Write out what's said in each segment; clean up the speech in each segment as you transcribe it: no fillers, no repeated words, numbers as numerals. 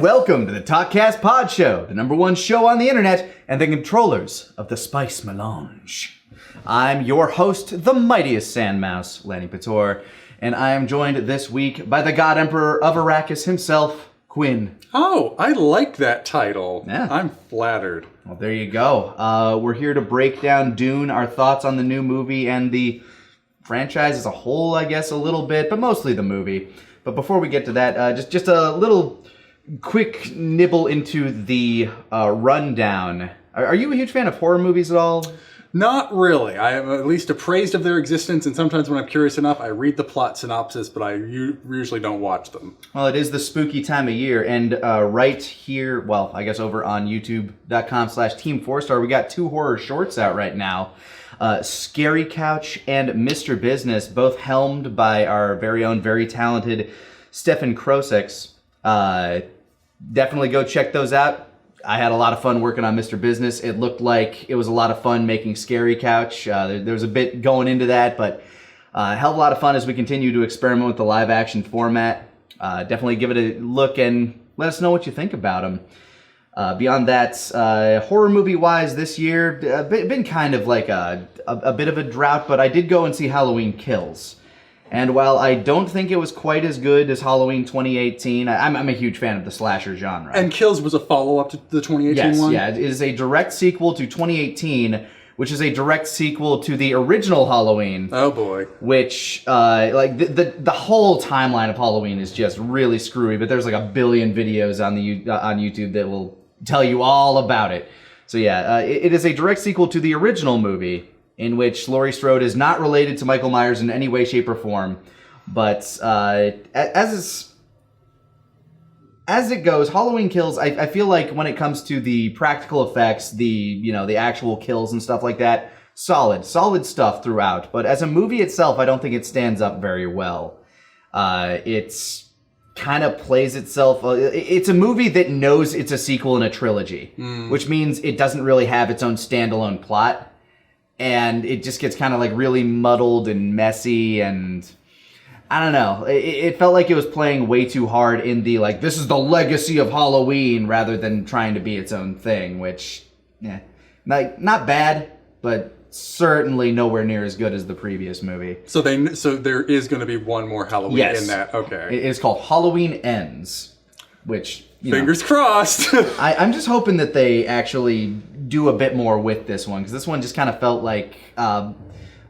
welcome to the Talkcast Podshow, the #1 show on the internet and the controllers of the spice melange. I'm your host, the mightiest sandmouse, Lanny Pator, and I am joined this week by the God Emperor of Arrakis himself, Quinn. Oh, I like that title. Yeah. I'm flattered. Well, there you go. We're here to break down Dune, our thoughts on the new movie and the franchise as a whole, I guess, a little bit, but mostly the movie. But before we get to that, just a little quick nibble into the rundown. Are you a huge fan of horror movies at all? Not really. I am at least appraised of their existence, and sometimes when I'm curious enough, I read the plot synopsis, but I usually don't watch them. Well, it is the spooky time of year, and right here, well, I guess over on youtube.com/Team4Star, we got 2 horror shorts out right now. Scary Couch and Mr. Business, both helmed by our very own, very talented Stefan Kroseks. Definitely go check those out. I had a lot of fun working on Mr. Business. It looked like it was a lot of fun making Scary Couch. There was a bit going into that, but a hell of a lot of fun as we continue to experiment with the live action format. Definitely give it a look and let us know what you think about them. Beyond that, horror movie-wise this year, been kind of like a bit of a drought, but I did go and see Halloween Kills. And while I don't think it was quite as good as Halloween 2018, I'm a huge fan of the slasher genre. And Kills was a follow-up to the 2018 one? Yes, yeah, it is a direct sequel to 2018, which is a direct sequel to the original Halloween. Oh boy. Which, like, the whole timeline of Halloween is just really screwy, but there's like a billion videos on YouTube that will tell you all about it. So yeah, it is a direct sequel to the original movie, in which Laurie Strode is not related to Michael Myers in any way, shape, or form. But as it goes, Halloween Kills, I feel like when it comes to the practical effects, the actual kills and stuff like that, solid stuff throughout. But as a movie itself, I don't think it stands up very well. It's kind of plays itself. It's a movie that knows it's a sequel in a trilogy, which means it doesn't really have its own standalone plot. And it just gets kind of like really muddled and messy, and I don't know. It felt like it was playing way too hard in the, like, this is the legacy of Halloween, rather than trying to be its own thing, which, not bad, but certainly nowhere near as good as the previous movie. So there is going to be one more Halloween in that. Okay. It is called Halloween Ends, which, fingers crossed. I'm just hoping that they actually do a bit more with this one, because this one just kind of felt like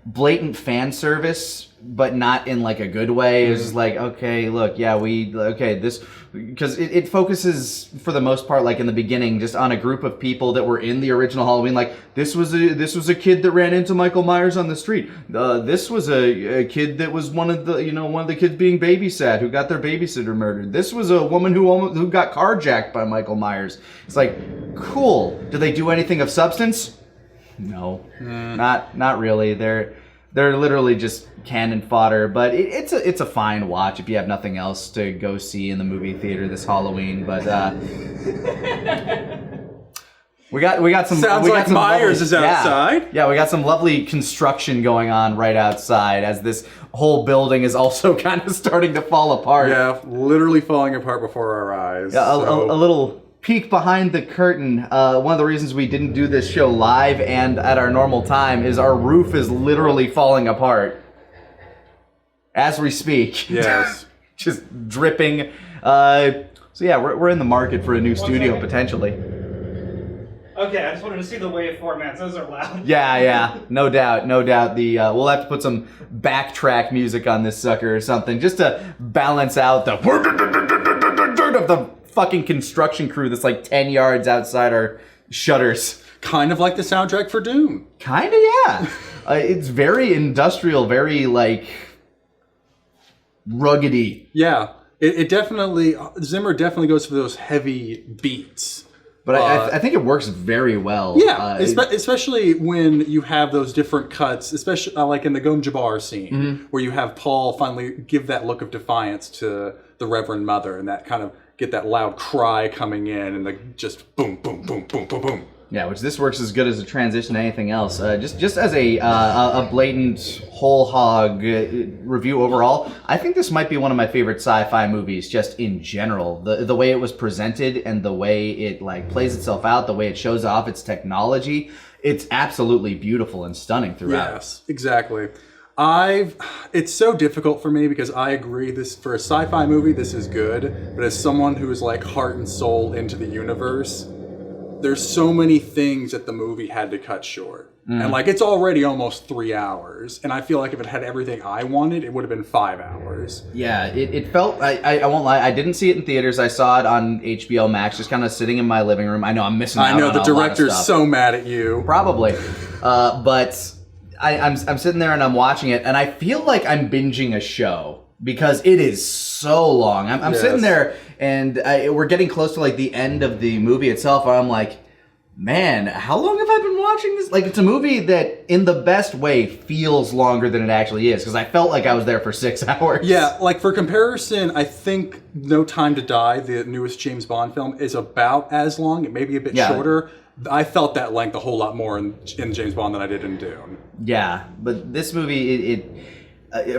blatant fan service, but not in like a good way. It was just like, okay, look, yeah, this, because it focuses for the most part, like in the beginning, just on a group of people that were in the original Halloween. Like, this was a kid that ran into Michael Myers on the street. This was a kid that was one of the kids being babysat, who got their babysitter murdered. This was a woman who got carjacked by Michael Myers. It's like, cool. Do they do anything of substance? No, not really. They're literally just cannon fodder, but it's a fine watch if you have nothing else to go see in the movie theater this Halloween. But we got some. Sounds like Myers is outside. Yeah, we got some lovely construction going on right outside as this whole building is also kind of starting to fall apart. Yeah, literally falling apart before our eyes. Yeah, a little peek behind the curtain. One of the reasons we didn't do this show live and at our normal time is our roof is literally falling apart as we speak. Yes. Just dripping. So yeah, we're in the market for a new studio potentially. Okay, I just wanted to see the wave formats. Those are loud. Yeah, no doubt. The we'll have to put some backtrack music on this sucker or something just to balance out the of the fucking construction crew that's like 10 yards outside our shutters. Kind of like the soundtrack for Dune. Kind of, yeah. It's very industrial, very like ruggedy. Yeah, it definitely, Zimmer definitely goes for those heavy beats. But I think it works very well. Yeah, especially when you have those different cuts, especially like in the Gom Jabbar scene, where you have Paul finally give that look of defiance to the Reverend Mother, and that kind of get that loud cry coming in, and just boom, boom, boom, boom, boom, boom. Yeah, which this works as good as a transition to anything else. Just as a blatant whole hog review overall, I think this might be one of my favorite sci-fi movies just in general. The way it was presented and the way it like plays itself out, the way it shows off its technology, it's absolutely beautiful and stunning throughout. Yes, exactly. It's so difficult for me because I agree this for a sci-fi movie this is good, but as someone who is like heart and soul into the universe, there's so many things that the movie had to cut short. And like it's already almost 3 hours, and I feel like if it had everything I wanted, it would have been 5 hours. Yeah, it felt, I won't lie, I didn't see it in theaters. I saw it on HBO Max, just kind of sitting in my living room. I know I'm missing out on a lot the of stuff. director's so mad at you. Probably. But I'm sitting there and I'm watching it, and I feel like I'm binging a show because it is so long. I'm sitting there, and we're getting close to like the end of the movie itself, and I'm like, man, how long have I been watching this? Like, it's a movie that, in the best way, feels longer than it actually is, because I felt like I was there for 6 hours. Yeah, like for comparison, I think No Time to Die, the newest James Bond film, is about as long. It may be a bit shorter. I felt that length a whole lot more in James Bond than I did in Dune. Yeah, but this movie,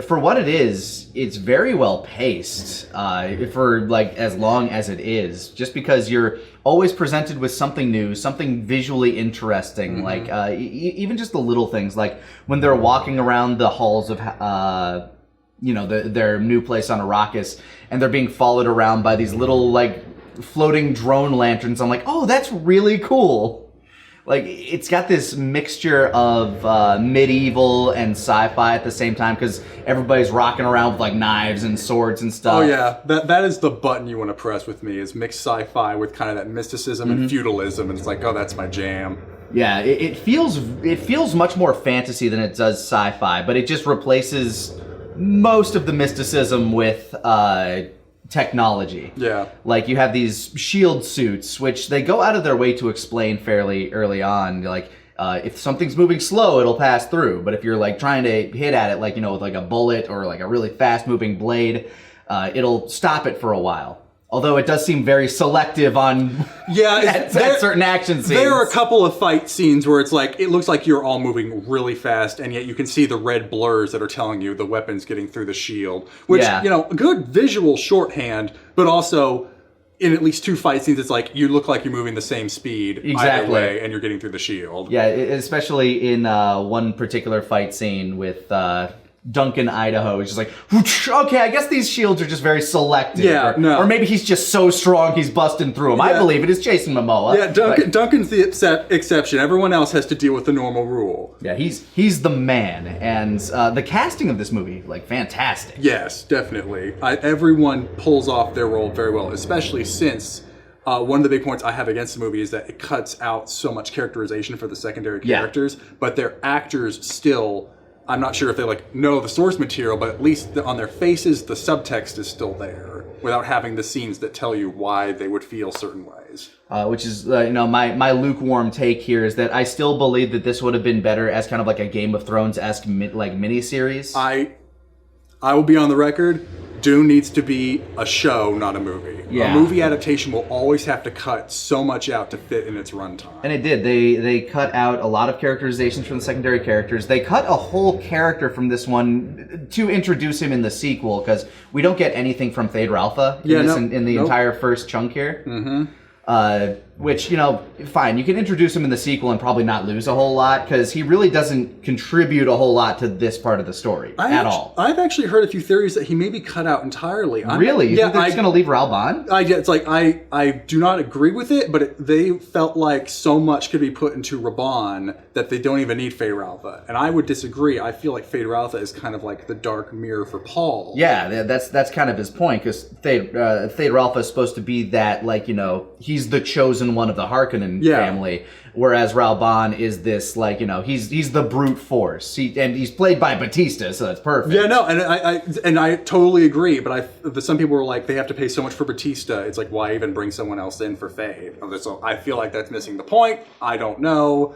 for what it is, it's very well paced for like as long as it is. Just because you're always presented with something new, something visually interesting, like even just the little things, like when they're walking around the halls of their new place on Arrakis, and they're being followed around by these little like floating drone lanterns. I'm like, oh, that's really cool. Like, it's got this mixture of medieval and sci-fi at the same time, because everybody's rocking around with like knives and swords and stuff. Oh yeah, that is the button you want to press with me, is mix sci-fi with kind of that mysticism and feudalism, and it's like, oh, that's my jam. Yeah, it feels much more fantasy than it does sci-fi, but it just replaces most of the mysticism with technology. Yeah. Like, you have these shield suits, which they go out of their way to explain fairly early on. Like, if something's moving slow, it'll pass through. But if you're like trying to hit at it, like, with like a bullet or like a really fast moving blade, it'll stop it for a while. Although it does seem very selective on at certain action scenes. There are a couple of fight scenes where it's like, it looks like you're all moving really fast, and yet you can see the red blurs that are telling you the weapon's getting through the shield. Which, good visual shorthand, but also in at least 2 fight scenes, it's like, you look like you're moving the same speed either way, and you're getting through the shield. Yeah, especially in one particular fight scene with Duncan, Idaho. He's just like, okay, I guess these shields are just very selective. Yeah, or maybe he's just so strong he's busting through them. Yeah. I believe it is Jason Momoa. Yeah, Duncan's the exception. Everyone else has to deal with the normal rule. Yeah, he's the man. And the casting of this movie, like, fantastic. Yes, definitely. Everyone pulls off their role very well, especially since one of the big points I have against the movie is that it cuts out so much characterization for the secondary characters, but their actors still... I'm not sure if they know the source material, but at least on their faces, the subtext is still there, without having the scenes that tell you why they would feel certain ways. Which is, my lukewarm take here is that I still believe that this would have been better as kind of like a Game of Thrones-esque miniseries. I will be on the record. Dune needs to be a show, not a movie. Yeah. A movie adaptation will always have to cut so much out to fit in its runtime. And it did. They cut out a lot of characterizations from the secondary characters. They cut a whole character from this one to introduce him in the sequel, because we don't get anything from Thade Ralpha in the entire first chunk here. Mm-hmm. Which, fine, you can introduce him in the sequel and probably not lose a whole lot, because he really doesn't contribute a whole lot to this part of the story at all. I've actually heard a few theories that he may be cut out entirely. Really? You think they're just going to leave Ralban? It's like, I do not agree with it, but they felt like so much could be put into Raban that they don't even need Fade Ralpha. And I would disagree. I feel like Fade Ralpha is kind of like the dark mirror for Paul. Yeah, that's kind of his point, because Thade Ralpha is supposed to be that, he's the chosen one of the Harkonnen family, whereas Ralban is this, he's the brute force. He's played by Batista, so that's perfect. Yeah, no, and I totally agree, but some people were like, they have to pay so much for Batista, it's like, why even bring someone else in for Fade? So I feel like that's missing the point. I don't know.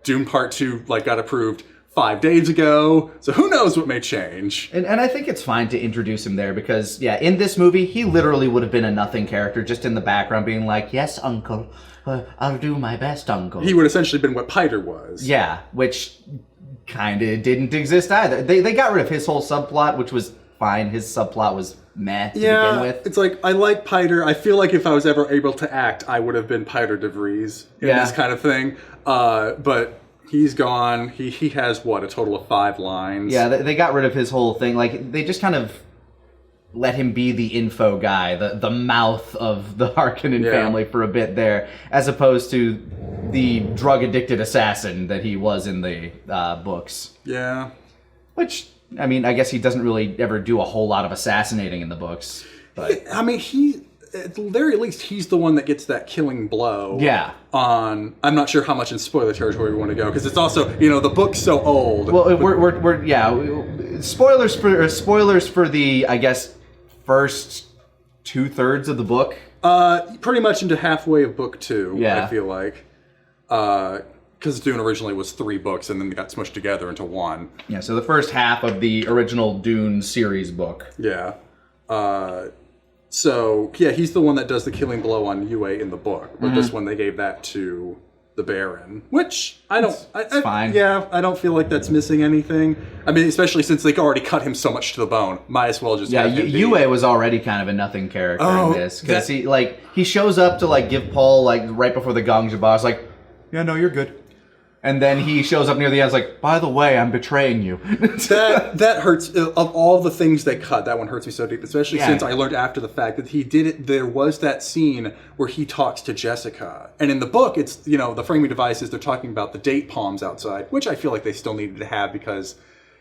Dune Part 2, got approved 5 days ago, so who knows what may change. And I think it's fine to introduce him there, because, in this movie, he literally would have been a nothing character, just in the background being like, yes, uncle. I'll do my best, Uncle. He would essentially been what Piter was. Yeah, which kind of didn't exist either. They got rid of his whole subplot, which was fine. His subplot was meh to begin with. It's like, I like Piter. I feel like if I was ever able to act, I would have been Piter de Vries in this kind of thing. But he's gone. He has, a total of 5 lines? Yeah, they got rid of his whole thing. Like, they just kind of let him be the info guy, the mouth of the Harkonnen family for a bit there, as opposed to the drug-addicted assassin that he was in the books. Yeah. Which, I mean, I guess he doesn't really ever do a whole lot of assassinating in the books. But I mean, at the very least, he's the one that gets that killing blow. Yeah. I'm not sure how much in spoiler territory we want to go, because it's also, the book's so old. Well, we're spoilers for the, I guess, first 2/3 of the book. Pretty much into halfway of book 2, Yeah. I feel like. Because Dune originally was 3 books, and then they got smushed together into 1. Yeah, so the first half of the original Dune series book. Yeah. He's the one that does the killing blow on Yue in the book. But this one, they gave that to the Baron. Which, it's fine. Yeah, I don't feel like that's missing anything. I mean, especially since they already cut him so much to the bone. Might as well just have him be... Yue was already kind of a nothing character in this. Because he shows up to, give Paul, right before the Gong Jabbar. It's like, yeah, no, you're good. And then he shows up near the end, like, by the way, I'm betraying you. that hurts. Of all the things they cut, that one hurts me so deep, especially since I learned after the fact that he did it. There was that scene where he talks to Jessica. And in the book, it's, the framing device is they're talking about the date palms outside, which I feel like they still needed to have because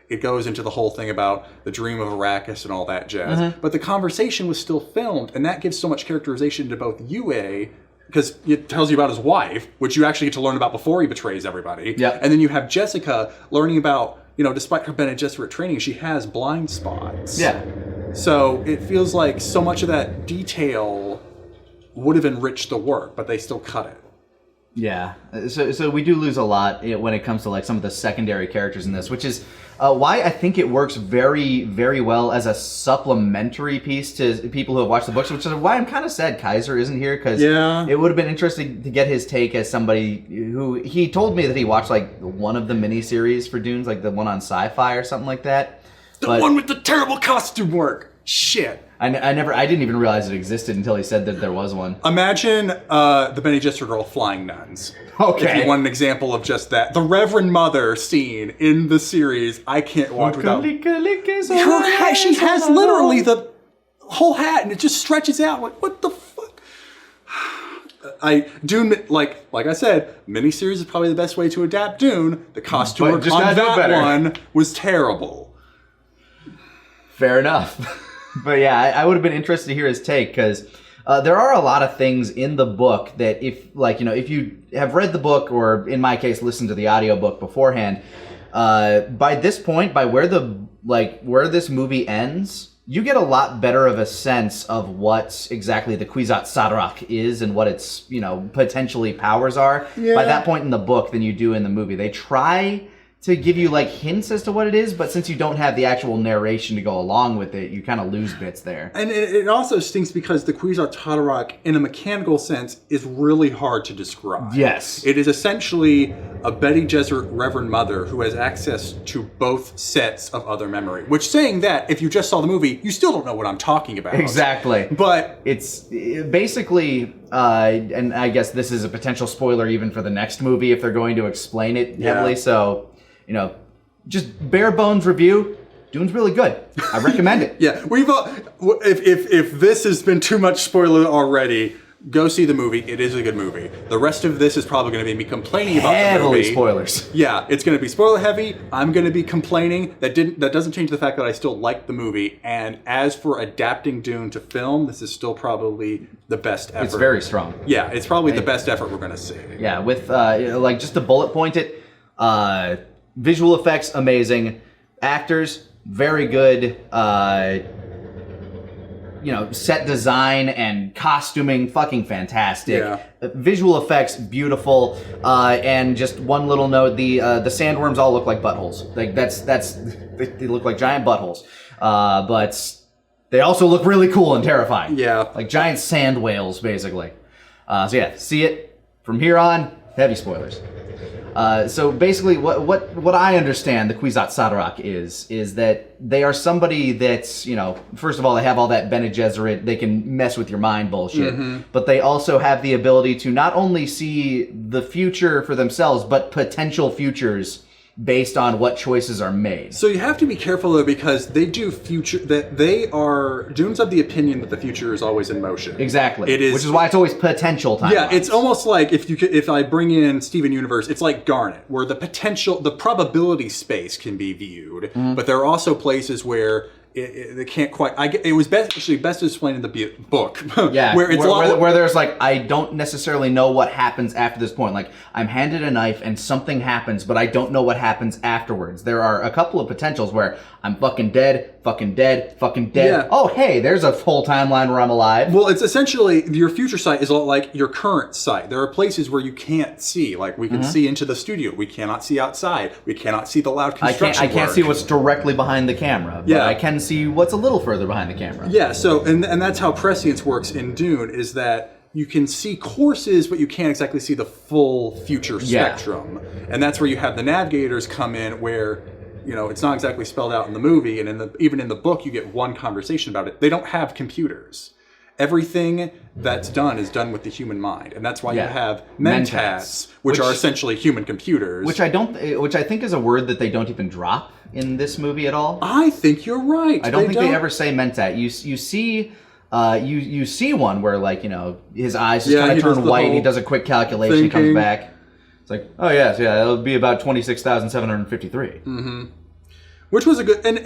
it goes into the whole thing about the dream of Arrakis and all that jazz. Mm-hmm. But the conversation was still filmed, and that gives so much characterization to both Yue, because it tells you about his wife, which you actually get to learn about before he betrays everybody. Yep. And then you have Jessica learning about, despite her Bene Gesserit training, she has blind spots. Yeah. So it feels like so much of that detail would have enriched the work, but they still cut it. Yeah. So we do lose a lot when it comes to, some of the secondary characters in this, which is why I think it works very, very well as a supplementary piece to people who have watched the books, which is why I'm kind of sad Kaiser isn't here, because it would have been interesting to get his take as somebody who... He told me that he watched, one of the miniseries for Dunes, the one on Sci-Fi or something like that. The one with the terrible costume work! Shit! I didn't even realize it existed until he said that there was one. Imagine the Bene Gesserit girl flying nuns. Okay. If you want an example of just that. The Reverend Mother scene in the series, I can't watch without... She has literally the whole hat, and it just stretches out. What the fuck? Dune, like I said, miniseries is probably the best way to adapt Dune. The costume work on that one was terrible. Fair enough. But yeah, I would have been interested to hear his take, because there are a lot of things in the book that if you have read the book, or in my case, listened to the audiobook beforehand, by this point, by where this movie ends, you get a lot better of a sense of what exactly the Kwisatz Haderach is and what its, potentially powers are by that point in the book than you do in the movie. They try to give you hints as to what it is, but since you don't have the actual narration to go along with it, you kind of lose bits there. And it also stinks because the Kwisatz Haderach, in a mechanical sense, is really hard to describe. Yes. It is essentially a Bene Gesserit Reverend Mother who has access to both sets of other memory. Which, saying that, if you just saw the movie, you still don't know what I'm talking about. Exactly. But it's basically, and I guess this is a potential spoiler even for the next movie if they're going to explain it heavily, so... just bare bones review. Dune's really good. I recommend it. Yeah, if this has been too much spoiler already, go see the movie. It is a good movie. The rest of this is probably going to be me complaining about the movie. Heavily spoilers. Yeah, it's going to be spoiler heavy. I'm going to be complaining. That doesn't change the fact that I still like the movie. And as for adapting Dune to film, this is still probably the best effort. It's very strong. Yeah, it's probably the best effort we're going to see. Yeah, with just to bullet point it. Visual effects, amazing. Actors, very good. Set design and costuming, fucking fantastic. Yeah. Visual effects, beautiful. And just one little note: the sandworms all look like buttholes. They look like giant buttholes. But they also look really cool and terrifying. Yeah. Like giant sand whales, basically. So yeah, see it. from here on, heavy spoilers. So basically, what I understand the Kwisatz Haderach is that they are somebody that's, first of all, they have all that Bene Gesserit, they can mess with your mind bullshit, but they also have the ability to not only see the future for themselves, but potential futures based on what choices are made. So you have to be careful though, because they do Dune's of the opinion that the future is always in motion. Exactly. It is, which is why it's always potential timelines. Yeah, it's almost like if I bring in Steven Universe, it's like Garnet, where the probability space can be viewed, but there are also places where they can't quite. It was best explained in the book. Yeah, where there's like, I don't necessarily know what happens after this point. Like, I'm handed a knife and something happens, but I don't know what happens afterwards. There are a couple of potentials where I'm fucking dead. Yeah. Oh, hey, there's a whole timeline where I'm alive. Well, it's essentially, your future sight is like your current sight. There are places where you can't see. Like, we can see into the studio. We cannot see outside. We cannot see the loud construction I can't see what's directly behind the camera. But I can see what's a little further behind the camera. Yeah, so, and that's how prescience works in Dune, is that you can see courses, but you can't exactly see the full future spectrum. And that's where you have the navigators come in, where, it's not exactly spelled out in the movie, and even in the book, you get one conversation about it. They don't have computers. Everything that's done is done with the human mind, and that's why you have mentats, which are essentially human computers. Which I think is a word that they don't even drop in this movie at all. I think you're right. I don't think they ever say mentat. You see one where, like, his eyes just kind of turn white. He does a quick calculation. He comes back. It's like, oh yes, it'll be about 26,753. Mm-hmm. Which was a good, and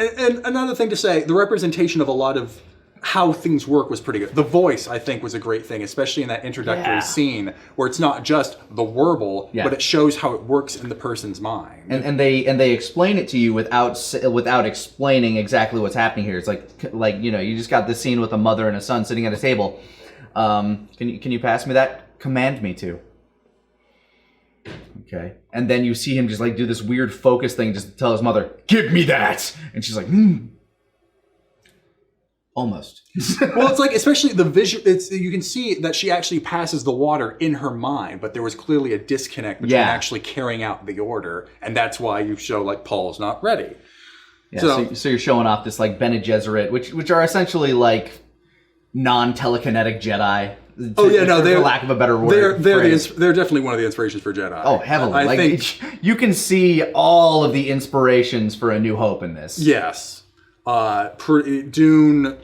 another thing to say, the representation of a lot of how things work was pretty good. The voice, I think, was a great thing, especially in that introductory scene where it's not just the warble, but it shows how it works in the person's mind. And they explain it to you without explaining exactly what's happening here. It's like you just got this scene with a mother and a son sitting at a table. Can you pass me that? Command me to. Okay. And then you see him just like do this weird focus thing, just to tell his mother, "Give me that," and she's like, Almost. Well, it's like, especially the visual, you can see that she actually passes the water in her mind, but there was clearly a disconnect between actually carrying out the order, and that's why you show, like, Paul's not ready. Yeah, so you're showing off this, like, Bene Gesserit, which are essentially, like, non-telekinetic Jedi. For lack of a better word. They're definitely one of the inspirations for Jedi. Oh, heavily. I think you can see all of the inspirations for A New Hope in this. Yes. Dune,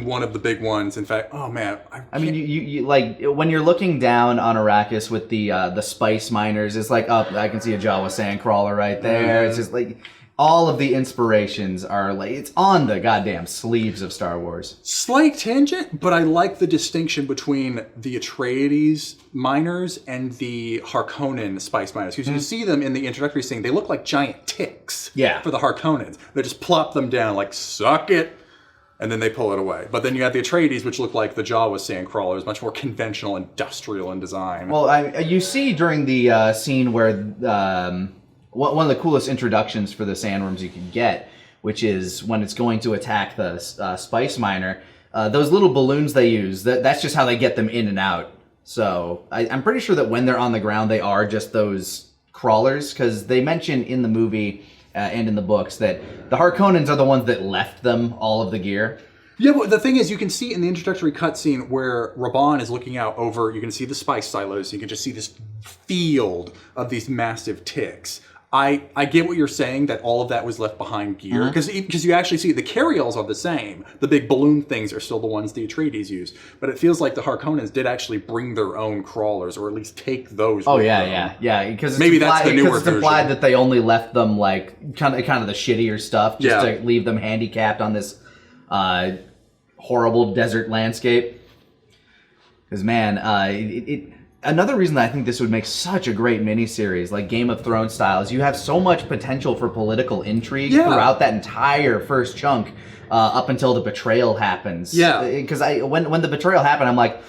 one of the big ones. In fact, oh man, I mean, you like when you're looking down on Arrakis with the spice miners. It's like, oh, I can see a Jawa sandcrawler right there. It's just like all of the inspirations are like, it's on the goddamn sleeves of Star Wars. Slight tangent, but I like the distinction between the Atreides miners and the Harkonnen spice miners. Because you see them in the introductory scene, they look like giant ticks for the Harkonnens. They just plop them down like, suck it, and then they pull it away. But then you have the Atreides, which look like the Jawa sandcrawlers, much more conventional, industrial in design. Well, you see during the scene where... one of the coolest introductions for the Sandworms you can get, which is when it's going to attack the spice miner, those little balloons they use, that's just how they get them in and out. So I'm pretty sure that when they're on the ground, they are just those crawlers, because they mention in the movie and in the books that the Harkonnens are the ones that left them all of the gear. Yeah, but the thing is, you can see in the introductory cutscene where Raban is looking out over, you can see the spice silos, you can just see this field of these massive ticks. I get what you're saying, that all of that was left behind gear, because you actually see the carryalls are the same. The big balloon things are still the ones the Atreides use, but it feels like the Harkonnens did actually bring their own crawlers, or at least take those. Oh yeah, because maybe that's the newer version. It's implied that they only left them like kind of the shittier stuff, just to leave them handicapped on this horrible desert landscape. Because man, another reason that I think this would make such a great miniseries, like Game of Thrones style, is you have so much potential for political intrigue throughout that entire first chunk, up until the betrayal happens. Yeah. Because when the betrayal happened, I'm like,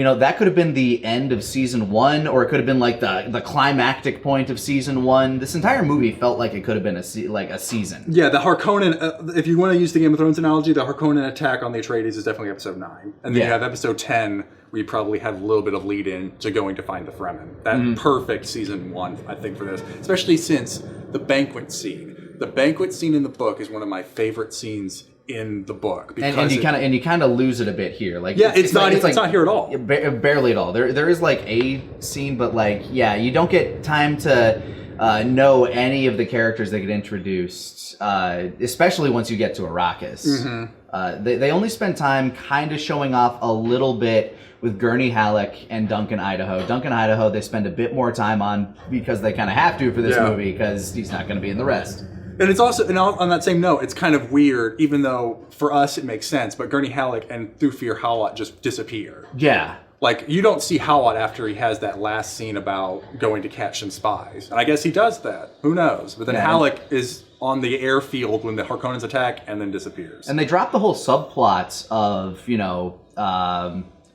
that could have been the end of season 1, or it could have been like the climactic point of season 1. This entire movie felt like it could have been a season. Yeah, the Harkonnen, if you want to use the Game of Thrones analogy, the Harkonnen attack on the Atreides is definitely episode 9. And then you have episode 10, where you probably have a little bit of lead in to going to find the Fremen. That perfect season 1, I think, for this. Especially since the banquet scene. The banquet scene in the book is one of my favorite scenes in the book, and you kind of lose it a bit here. Like it's not here at all. Barely at all. There is like a scene, but you don't get time to know any of the characters that get introduced, especially once you get to Arrakis. They only spend time kind of showing off a little bit with Gurney Halleck and Duncan Idaho. Duncan Idaho they spend a bit more time on because they kind of have to for this movie, because he's not going to be in the rest. And it's also, and on that same note, it's kind of weird, even though for us it makes sense, but Gurney Halleck and Thufir Hawat just disappear. Yeah. Like, you don't see Hawat after he has that last scene about going to catch some spies. And I guess he does that. Who knows? But then Halleck is on the airfield when the Harkonnens attack and then disappears. And they drop the whole subplots of,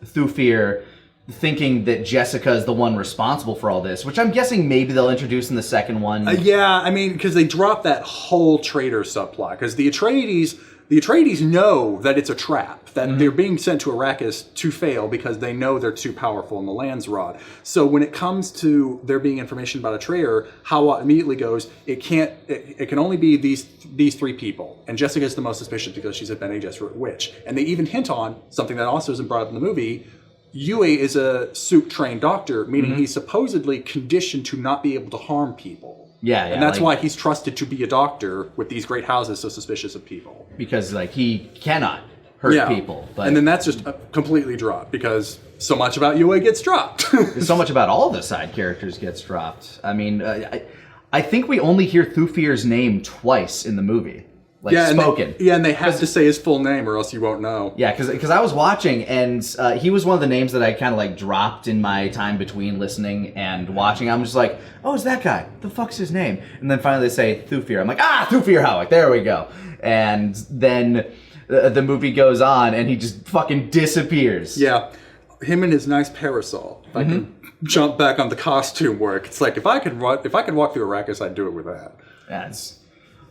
Thufir thinking that Jessica is the one responsible for all this, which I'm guessing maybe they'll introduce in the second one. Because they drop that whole traitor subplot. Because the Atreides know that it's a trap, that they're being sent to Arrakis to fail because they know they're too powerful in the Landsrod. So when it comes to there being information about a traitor, Hawat immediately goes, it can only be these 3 people. And Jessica is the most suspicious because she's a Bene Gesserit witch. And they even hint on something that also isn't brought up in the movie. Yue is a suit-trained doctor, meaning he's supposedly conditioned to not be able to harm people. Yeah. And that's why he's trusted to be a doctor with these great houses so suspicious of people. Because, he cannot hurt people. But and then that's just completely dropped, because so much about Yue gets dropped. So much about all the side characters gets dropped. I mean, I think we only hear Thufir's name twice in the movie. Spoken. And they have to say his full name or else you won't know. Yeah, because I was watching, and he was one of the names that I kind of dropped in my time between listening and watching. I'm just like, oh, it's that guy. The fuck's his name? And then finally they say Thufir. I'm like, Thufir Hawat. There we go. And then the movie goes on, and he just fucking disappears. Yeah, him and his nice parasol. If I can jump back on the costume work, it's like if I could walk through Arrakis, I'd do it with that. That's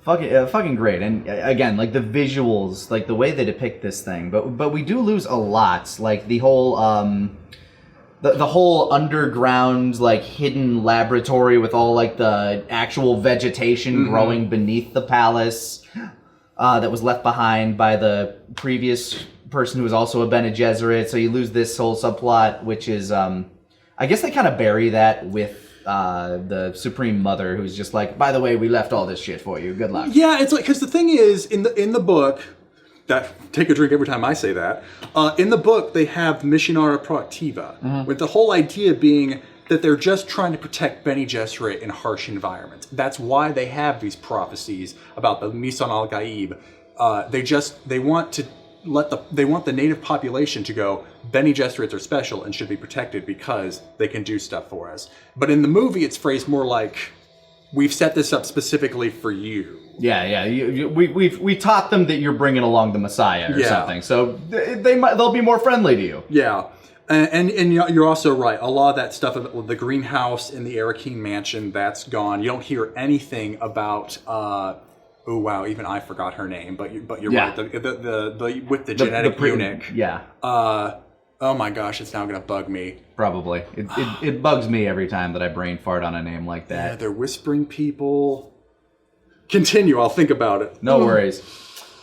fucking great. And again, the visuals, the way they depict this thing, but we do lose a lot, the whole the whole underground hidden laboratory with all the actual vegetation growing beneath the palace that was left behind by the previous person who was also a Bene Gesserit. So you lose this whole subplot, which is I guess they kind of bury that with the Supreme Mother, who's just by the way, we left all this shit for you. Good luck. Yeah, it's because the thing is, in the book, that take a drink every time I say that. In the book, they have Missionara Proactiva, with the whole idea being that they're just trying to protect Bene Gesserit in harsh environments. That's why they have these prophecies about the Misan al-Gaib. They want the native population to go, Bene Gesserits are special and should be protected because they can do stuff for us. But in the movie, it's phrased more like, we've set this up specifically for you. Yeah. We taught them that you're bringing along the Messiah or something, so they'll be more friendly to you. Yeah, and you're also right. A lot of that stuff about the greenhouse in the Arakeen mansion, that's gone. You don't hear anything about. Oh wow! Even I forgot her name, but you're right. The with the genetic eunuch. Yeah. Oh my gosh! It's now gonna bug me. Probably. It bugs me every time that I brain fart on a name like that. Yeah, they're whispering people. Continue. I'll think about it. No worries.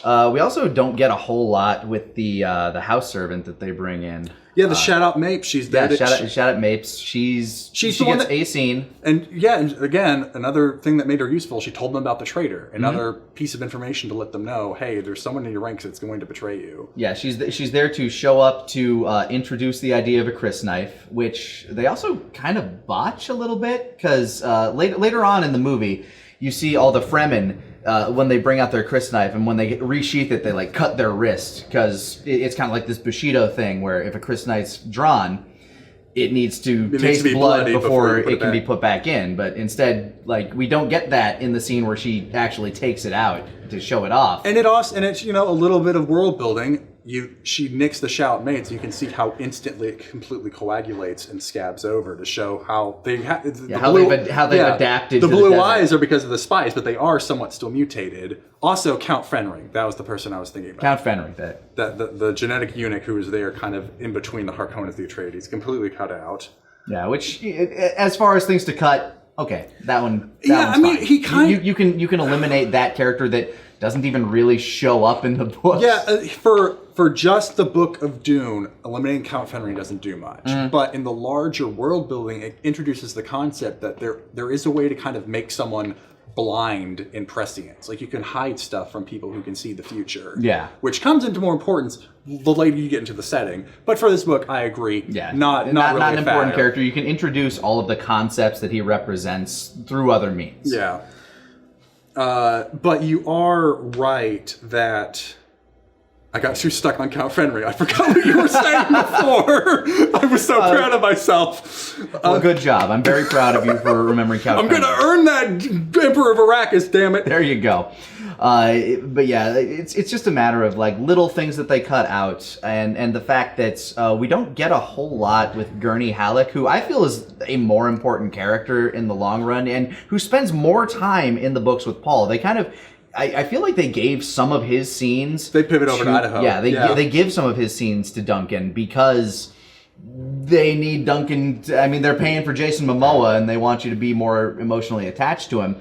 We also don't get a whole lot with the house servant that they bring in. Yeah, the shout out Mapes. She's there. Yeah, shout out Mapes. She gets a scene. And again, another thing that made her useful, she told them about the traitor. Another piece of information to let them know, hey, there's someone in your ranks that's going to betray you. Yeah, she's there to show up to introduce the idea of a crysknife, which they also kind of botch a little bit, because later on in the movie, you see all the Fremen when they bring out their crysknife, and when they resheath it, they cut their wrist, because it's kind of like this Bushido thing where if a crysknife's drawn, it needs to taste blood before it can be put back in. But instead, we don't get that in the scene where she actually takes it out to show it off. And it's a little bit of world building. she nicks the shallot mates. You can see how instantly it completely coagulates and scabs over to show how they how they've adapted. The to blue the eyes are because of the spice, but they are somewhat still mutated. Also, Count Fenring. That was the person I was thinking about. Count Fenring. The genetic eunuch who was there, kind of in between the Harkonnens, the Atreides, completely cut out. Yeah, which as far as things to cut, okay, that one. He kind you can eliminate that character that doesn't even really show up in the books. Yeah, for just the book of Dune, eliminating Count Fenring doesn't do much. But in the larger world building, it introduces the concept that there is a way to kind of make someone blind in prescience. Like you can hide stuff from people who can see the future. Yeah. Which comes into more importance the later you get into the setting. But for this book, I agree. Yeah. Not really an important character. You can introduce all of the concepts that he represents through other means. Yeah. But you are right that I got too stuck on Count Fenring. I forgot what you were saying before. I was so proud of myself. Well, good job. I'm very proud of you for remembering Count Fenring. I'm going to earn that Emperor of Arrakis, damn it. There you go. But yeah, it's just a matter of like little things that they cut out, and the fact that we don't get a whole lot with Gurney Halleck, who I feel is a more important character in the long run, and who spends more time in the books with Paul. They kind of, I feel like they gave some of his scenes. They pivot over to Idaho. Yeah, they give some of his scenes to Duncan because they need Duncan. They're paying for Jason Momoa, and they want you to be more emotionally attached to him.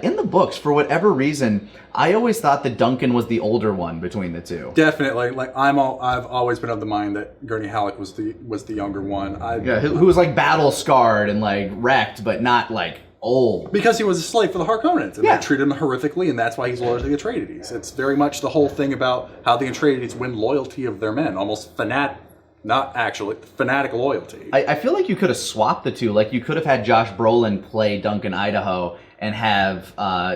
In the books, for whatever reason, I always thought that Duncan was the older one between the two. Definitely, like I've always been of the mind that Gurney Halleck was the younger one. Who was like battle scarred and like wrecked, but not like old. Because he was a slave for the Harkonnens, and they treated him horrifically, and that's why he's loyal to the Atreides. It's very much the whole thing about how the Atreides win loyalty of their men, almost fanatic loyalty. I feel like you could have swapped the two. Like you could have had Josh Brolin play Duncan Idaho and have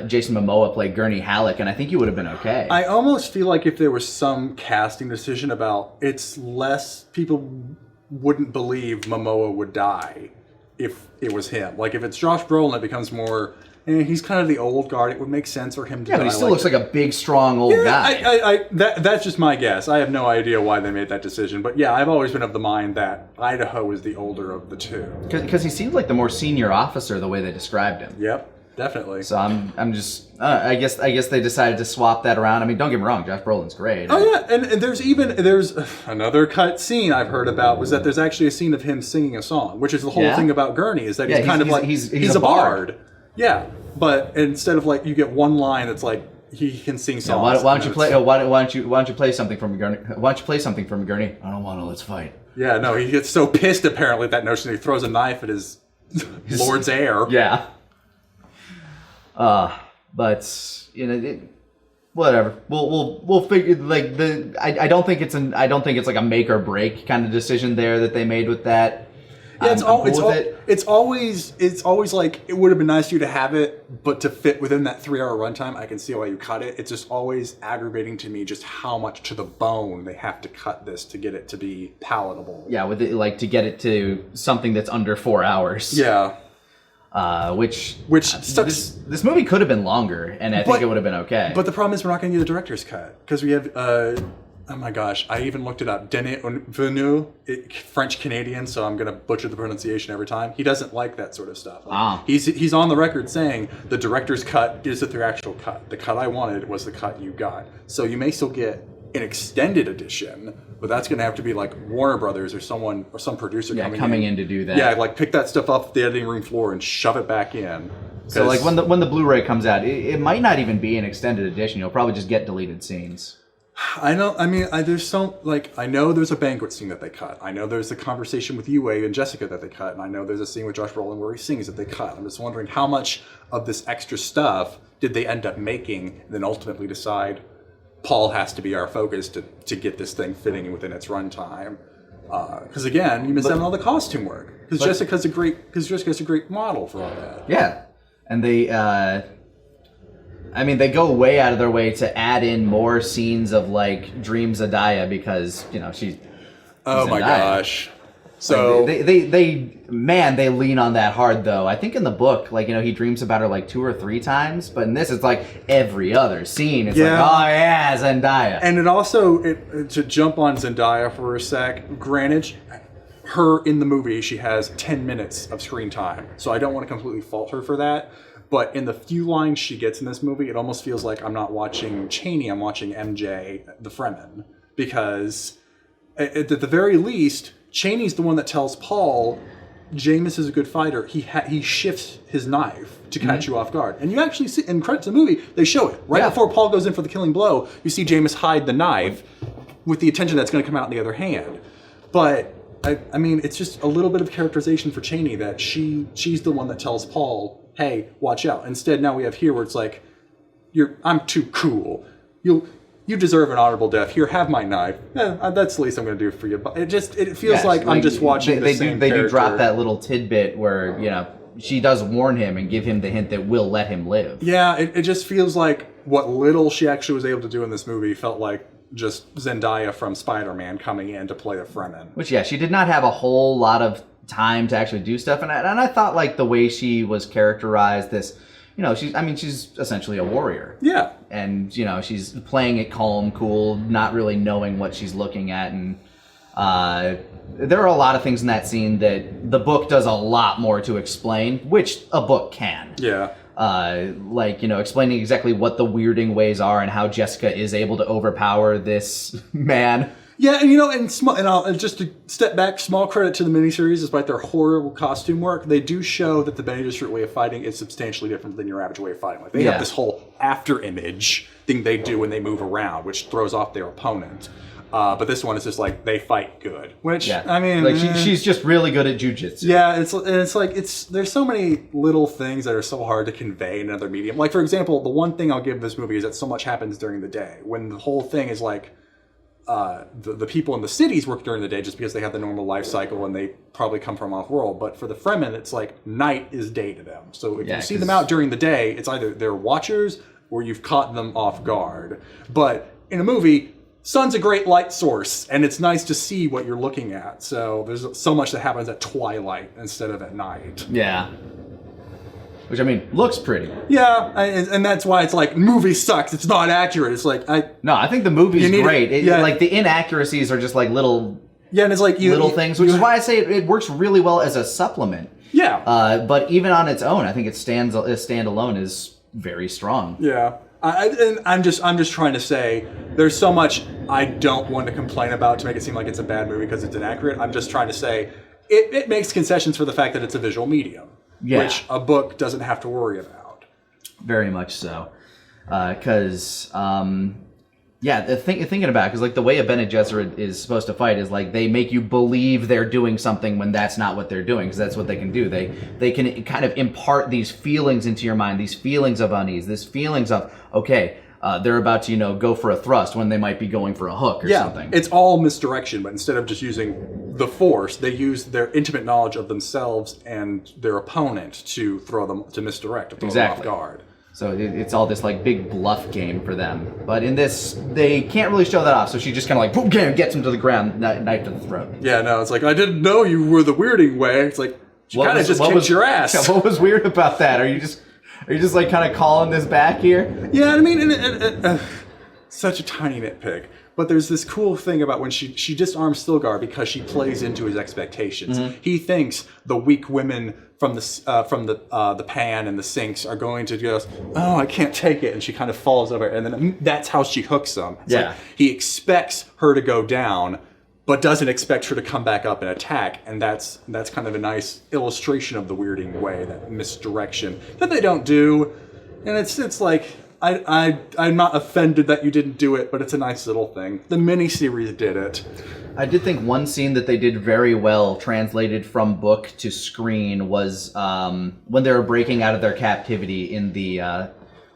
Jason Momoa play Gurney Halleck, and I think you would have been okay. I almost feel like if there was some casting decision about it's less, people wouldn't believe Momoa would die if it was him. Like if it's Josh Brolin, it becomes more, he's kind of the old guard. It would make sense for him to die. Yeah, but he still looks like a big, strong old guy. That's just my guess. I have no idea why they made that decision. But yeah, I've always been of the mind that Idaho is the older of the two. Because he seems like the more senior officer, the way they described him. Yep. Definitely. So I'm just I guess they decided to swap that around. Don't get me wrong, Josh Brolin's great. Oh yeah, and there's another cut scene I've heard about was that there's actually a scene of him singing a song, which is the whole thing about Gurney is that he's a bard. Yeah, but instead of like you get one line that's like he can sing songs. Yeah, why don't you play something from Gurney? Why don't you play something from Gurney? I don't want to. Let's fight. Yeah, no, he gets so pissed apparently at that notion that he throws a knife at his lord's heir. Yeah. But whatever. We'll figure like I don't think it's like a make or break kind of decision there that they made with that. Yeah, it's always like it would have been nice for you to have it, but to fit within that 3-hour runtime, I can see why you cut it. It's just always aggravating to me just how much to the bone they have to cut this to get it to be palatable. Yeah, with it, like to get it to something that's under 4 hours. Yeah. Which this movie could have been longer, and I think it would have been okay. But the problem is we're not going to get a director's cut because we have oh my gosh, I even looked it up. Denis Villeneuve, French Canadian, so I'm going to butcher the pronunciation every time. He doesn't like that sort of stuff. He's on the record saying the director's cut is the theatrical cut. The cut I wanted was the cut you got. So you may still get an extended edition, but that's going to have to be like Warner Brothers or someone or some producer coming in to do that. Yeah, like pick that stuff off the editing room floor and shove it back in. So like when the Blu-ray comes out, it might not even be an extended edition. You'll probably just get deleted scenes. I know. There's some I know there's a banquet scene that they cut. I know there's a conversation with Yue and Jessica that they cut, and I know there's a scene with Josh Brolin where he sings that they cut. I'm just wondering how much of this extra stuff did they end up making, and then ultimately decide Paul has to be our focus to get this thing fitting within its runtime. Because again, you miss out on all the costume work. Because Jessica's a great model for all that. Yeah, and they go way out of their way to add in more scenes of like Dream Zendaya because she's. Oh my gosh. So like, they lean on that hard though. I think in the book, like, you know, he dreams about her like 2 or 3 times, but in this it's like every other scene. It's like, oh yeah, Zendaya. And it also, to jump on Zendaya for a sec, granted, her in the movie, she has 10 minutes of screen time. So I don't want to completely fault her for that. But in the few lines she gets in this movie, it almost feels like I'm not watching Cheney, I'm watching MJ, the Fremen. Because at the very least, Cheney's the one that tells Paul, Jameis is a good fighter. He shifts his knife to catch you off guard. And you actually see, in credits of the movie, they show it. Right before Paul goes in for the killing blow, you see Jameis hide the knife with the intention that's going to come out in the other hand. But, I mean, it's just a little bit of characterization for Cheney that she's the one that tells Paul, hey, watch out. Instead, now we have here where it's like, I'm too cool. You deserve an honorable death. Here, have my knife. That's the least I'm going to do for you. But it feels like I'm just watching the same They character. do drop that little tidbit where, you know, she does warn him and give him the hint that we'll let him live. Yeah, it just feels like what little she actually was able to do in this movie felt like just Zendaya from Spider-Man coming in to play the Fremen. Which, yeah, she did not have a whole lot of time to actually do stuff. And I thought, like, the way she was characterized, this... You know, she's essentially a warrior. Yeah. And, you know, she's playing it calm, cool, not really knowing what she's looking at. And there are a lot of things in that scene that the book does a lot more to explain, which a book can. Yeah. Like, you know, explaining exactly what the weirding ways are and how Jessica is able to overpower this man. Yeah, and you know, and just to step back, small credit to the miniseries, despite their horrible costume work, they do show that the Bene Gesserit way of fighting is substantially different than your average way of fighting. Like they have this whole after image thing they do when they move around, which throws off their opponent. But this one is just like they fight good, which I mean, like she's just really good at jujitsu. Yeah, it's like there's so many little things that are so hard to convey in another medium. Like for example, the one thing I'll give this movie is that so much happens during the day when the whole thing is like. The people in the cities work during the day just because they have the normal life cycle and they probably come from off-world. But for the Fremen, it's like night is day to them. So if you see them out during the day, it's either they're watchers or you've caught them off guard. But in a movie, sun's a great light source, and it's nice to see what you're looking at. So there's so much that happens at twilight instead of at night. Yeah. Which, I mean, looks pretty. Yeah, and that's why it's like, movie sucks, it's not accurate. It's like, No, I think the movie's great. Like, the inaccuracies are just like little... Yeah, and it's like... little things, which is why I say it works really well as a supplement. Yeah. But even on its own, I think it standalone is very strong. Yeah. And I'm just trying to say, there's so much I don't want to complain about to make it seem like it's a bad movie because it's inaccurate. I'm just trying to say, it makes concessions for the fact that it's a visual medium. Yeah. Which a book doesn't have to worry about. Very much so. Because, thinking about it, because like the way a Bene Gesserit is supposed to fight is like they make you believe they're doing something when that's not what they're doing, because that's what they can do. They can kind of impart these feelings into your mind, these feelings of unease, these feelings of, okay, they're about to, go for a thrust when they might be going for a hook or something. It's all misdirection, but instead of just using the force, they use their intimate knowledge of themselves and their opponent to misdirect, to throw them off guard. So it's all this like big bluff game for them. But in this, they can't really show that off. So she just kind of like, boom, gets him to the ground, knife to the throat. Yeah, no, it's like, I didn't know you were the weirding way. It's like, she kind of just kicked your ass. Yeah, what was weird about that? Are you just like kind of calling this back here? Yeah, I mean, such a tiny nitpick. But there's this cool thing about when she disarms Stilgar because she plays into his expectations. Mm-hmm. He thinks the weak women from the pan and the sinks are going to go, oh, I can't take it, and she kind of falls over, and then that's how she hooks them. It's like he expects her to go down, but doesn't expect her to come back up and attack, and that's kind of a nice illustration of the weirding way, that misdirection that they don't do, and it's like. I'm not offended that you didn't do it, but it's a nice little thing. The miniseries did it. I did think one scene that they did very well, translated from book to screen, was when they were breaking out of their captivity in the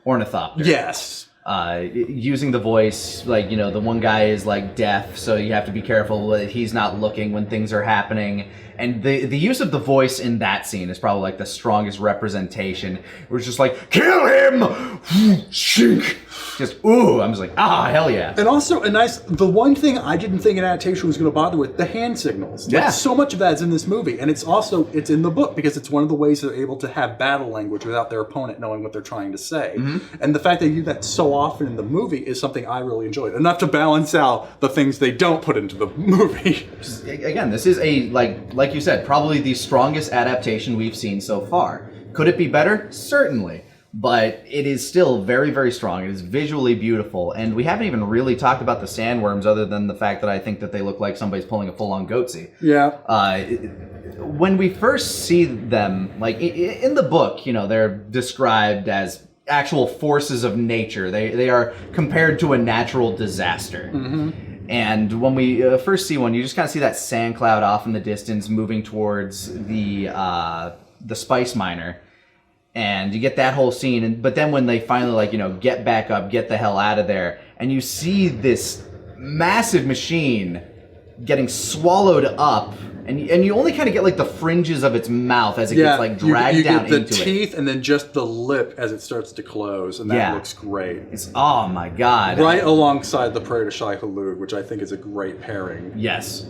ornithopter. Yes. Using the voice, like, the one guy is like deaf, so you have to be careful that he's not looking when things are happening. And the use of the voice in that scene is probably like the strongest representation. It was just like, kill him! Shink! just, ooh, I'm just like, hell yeah. And also the one thing I didn't think an adaptation was going to bother with, the hand signals. Yeah. Like, so much of that is in this movie, and it's in the book because it's one of the ways they're able to have battle language without their opponent knowing what they're trying to say. And the fact they do that so often in the movie is something I really enjoyed, enough to balance out the things they don't put into the movie. Again, this is like you said, probably the strongest adaptation we've seen so far. Could it be better? Certainly. But it is still very, very strong. It is visually beautiful. And we haven't even really talked about the sandworms other than the fact that I think that they look like somebody's pulling a full-on goatsy. Yeah. When we first see them, like in the book, they're described as actual forces of nature. They are compared to a natural disaster. And when we first see one, you just kind of see that sand cloud off in the distance moving towards the spice miner. And you get that whole scene, but then when they finally get back up, get the hell out of there, and you see this massive machine getting swallowed up, and you only kind of get the fringes of its mouth as it gets dragged down into it. You get the teeth and then just the lip as it starts to close, and that looks great. It's, oh my god. Right alongside the Prey to Shai Hulud, which I think is a great pairing. Yes.